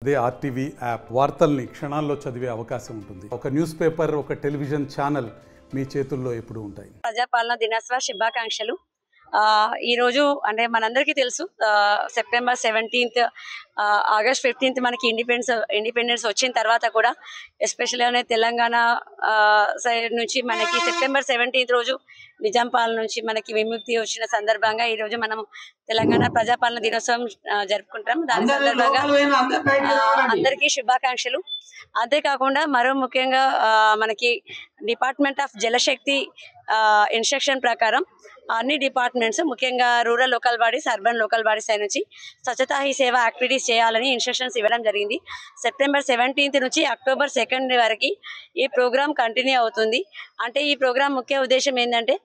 అదే RTV app వార్తల్ని క్షణాల్లో చదివే అవకాశం ఉంటుంది. ఒక న్యూస్ పేపర్, ఒక టెలివిజన్ ఛానల్ మీ చేతుల్లో ఎప్పుడూ ఉంటాయి. ప్రజాపాలన దినోత్సవ శుభాకాంక్షలు. ఈ రోజు అంటే మనందరికీ తెలుసు, సెప్టెంబర్ 17th, ఆగస్ట్ 15th మనకి ఇండిపెండెన్స్ వచ్చిన తర్వాత కూడా ఎస్పెషల్గా తెలంగాణ సైడ్ నుంచి మనకి సెప్టెంబర్ 17th రోజు నిజాం పాలన నుంచి మనకి విముక్తి వచ్చిన సందర్భంగా ఈ రోజు మనం తెలంగాణ ప్రజాపాలన దినోత్సవం జరుపుకుంటాం. దాని సందర్భంగా అందరికీ శుభాకాంక్షలు. అంతేకాకుండా మరో ముఖ్యంగా మనకి డిపార్ట్మెంట్ ఆఫ్ జలశక్తి ఇన్స్ట్రక్షన్ ప్రకారం అన్ని డిపార్ట్మెంట్స్, ముఖ్యంగా rural local bodies, urban local bodies నుంచి స్వచ్ఛతా హీ సేవ యాక్టివిటీస్ చేయాలని ఇన్స్ట్రక్షన్స్ ఇవ్వడం జరిగింది. సెప్టెంబర్ 17th నుంచి అక్టోబర్ 2nd వరకు ఈ ప్రోగ్రామ్ కంటిన్యూ అవుతుంది. అంటే ఈ ప్రోగ్రామ్ ముఖ్య ఉద్దేశం ఏంటంటే,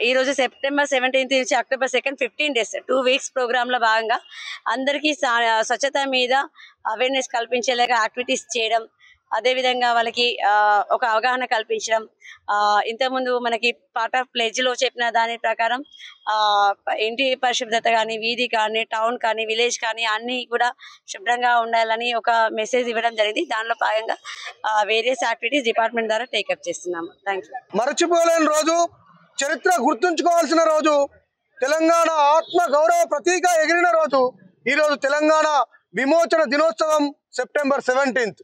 ఈరోజు సెప్టెంబర్ 17th నుంచి అక్టోబర్ 2nd 15 days 2 weeks ప్రోగ్రాంలో భాగంగా అందరికీ స్వచ్ఛత మీద అవేర్నెస్ కల్పించేలాగా యాక్టివిటీస్ చేయడం, అదేవిధంగా వాళ్ళకి ఒక అవగాహన కల్పించడం. ఇంతకుముందు మనకి పార్ట్ ఆఫ్ ప్లెడ్జ్లో చెప్పిన దాని ప్రకారం ఇంటి పరిశుభ్రత కానీ, వీధి కానీ, టౌన్ కానీ, విలేజ్ కానీ అన్నీ కూడా శుభ్రంగా ఉండాలని ఒక మెసేజ్ ఇవ్వడం జరిగింది. దానిలో భాగంగా వేరియస్ యాక్టివిటీస్ డిపార్ట్మెంట్ ద్వారా టేకప్ చేస్తున్నాము. Thank you. మరచిపోలేని రోజు, చరిత్ర గుర్తుంచుకోవాల్సిన రోజు, తెలంగాణ ఆత్మ గౌరవ ప్రతీక ఎగిరిన రోజు ఈరోజు తెలంగాణ విమోచన దినోత్సవం సెప్టెంబర్ 17th.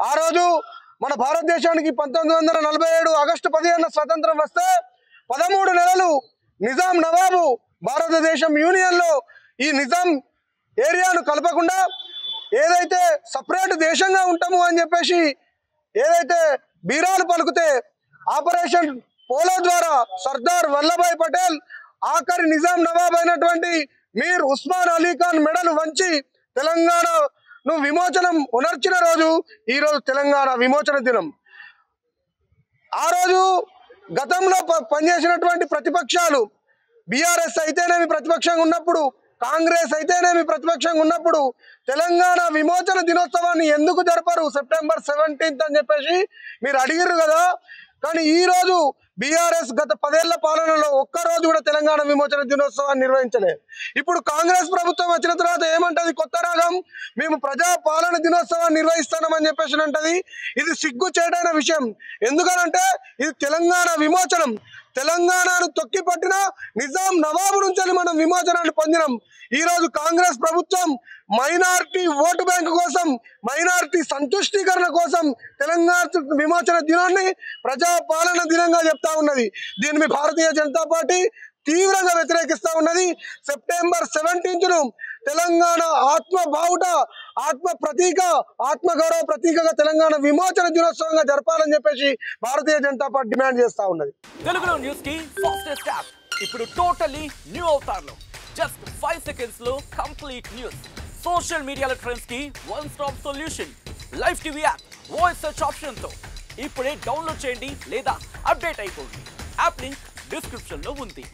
ఆ రోజు మన భారతదేశానికి 1947 ఆగస్టు 15 స్వతంత్రం వస్తే 13 నెలలు నిజాం నవాబు భారతదేశం యూనియన్లో ఈ నిజాం ఏరియాను కలపకుండా ఏదైతే సపరేట్ దేశంగా ఉంటాము అని చెప్పేసి ఏదైతే బీరాలు పలుకుతే ఆపరేషన్ పోలో ద్వారా సర్దార్ వల్లభాయ్ పటేల్ ఆఖరి నిజాం నవాబ్ అయినటువంటి మీర్ ఉస్మాన్ అలీ ఖాన్ మెడలు వంచి తెలంగాణను విమోచనం ఉనర్చిన రోజు ఈరోజు తెలంగాణ విమోచన దినం. ఆ రోజు గతంలో పనిచేసినటువంటి ప్రతిపక్షాలు, బీఆర్ఎస్ అయితేనేమి ప్రతిపక్షంగా ఉన్నప్పుడు, కాంగ్రెస్ అయితేనేమి ప్రతిపక్షంగా ఉన్నప్పుడు తెలంగాణ విమోచన దినోత్సవాన్ని ఎందుకు జరపరు సెప్టెంబర్ 17th అని చెప్పేసి మీరు అడిగిర్రు కదా. కానీ ఈరోజు బీఆర్ఎస్ గత 10 ఏళ్ల పాలనలో ఒక్కరోజు కూడా తెలంగాణ విమోచన దినోత్సవాన్ని నిర్వహించలేదు. ఇప్పుడు కాంగ్రెస్ ప్రభుత్వం వచ్చిన తర్వాత ఏమంటది, కొత్త రాగం, మేము ప్రజా పాలన దినోత్సవాన్ని నిర్వహిస్తామని చెప్పేసి అంటది. ఇది సిగ్గుచేటైన విషయం. ఎందుకనంటే ఇది తెలంగాణ విమోచనం. తెలంగాణను తొక్కి పట్టిన నిజాం నవాబు నుంచి మనం విమోచనాన్ని పొందినాం. ఈరోజు కాంగ్రెస్ ప్రభుత్వం మైనారిటీ ఓటు బ్యాంకు కోసం, మైనారిటీ సంతుష్టీకరణ కోసం తెలంగాణ విమోచన దినాన్ని ప్రజా పాలన దినంగా చెప్తా ఉన్నది. దీన్ని భారతీయ జనతా పార్టీ తీవ్రంగా వ్యతిరేకిస్తా ఉన్నది. సెప్టెంబర్ 17th తెలంగాణ ఆత్మ బావుట, ఆత్మ ప్రతీక, ఆత్మగౌరవ ప్రతీకగా తెలంగాణ విమోచన దినోత్సవంగా జరపాలని చెప్పేసి భారతీయ జనతా పార్టీ డిమాండ్ చేస్తా ఉన్నది. తెలుగులో న్యూస్ కి ఫాస్టెస్ట్ యాప్ ఇప్పుడు టోటల్లీ న్యూ అవతార్లో జస్ట్ 5 seconds లో కంప్లీట్ న్యూస్, సోషల్ మీడియాలో ట్రెండ్స్ కి one stop solution, live TV app, voice search option తో ఇప్పుడే డౌన్లోడ్ చేయండి లేదా అప్డేట్ అయిపోండి. యాప్ లింక్ డిస్క్రిప్షన్ లో ఉంది.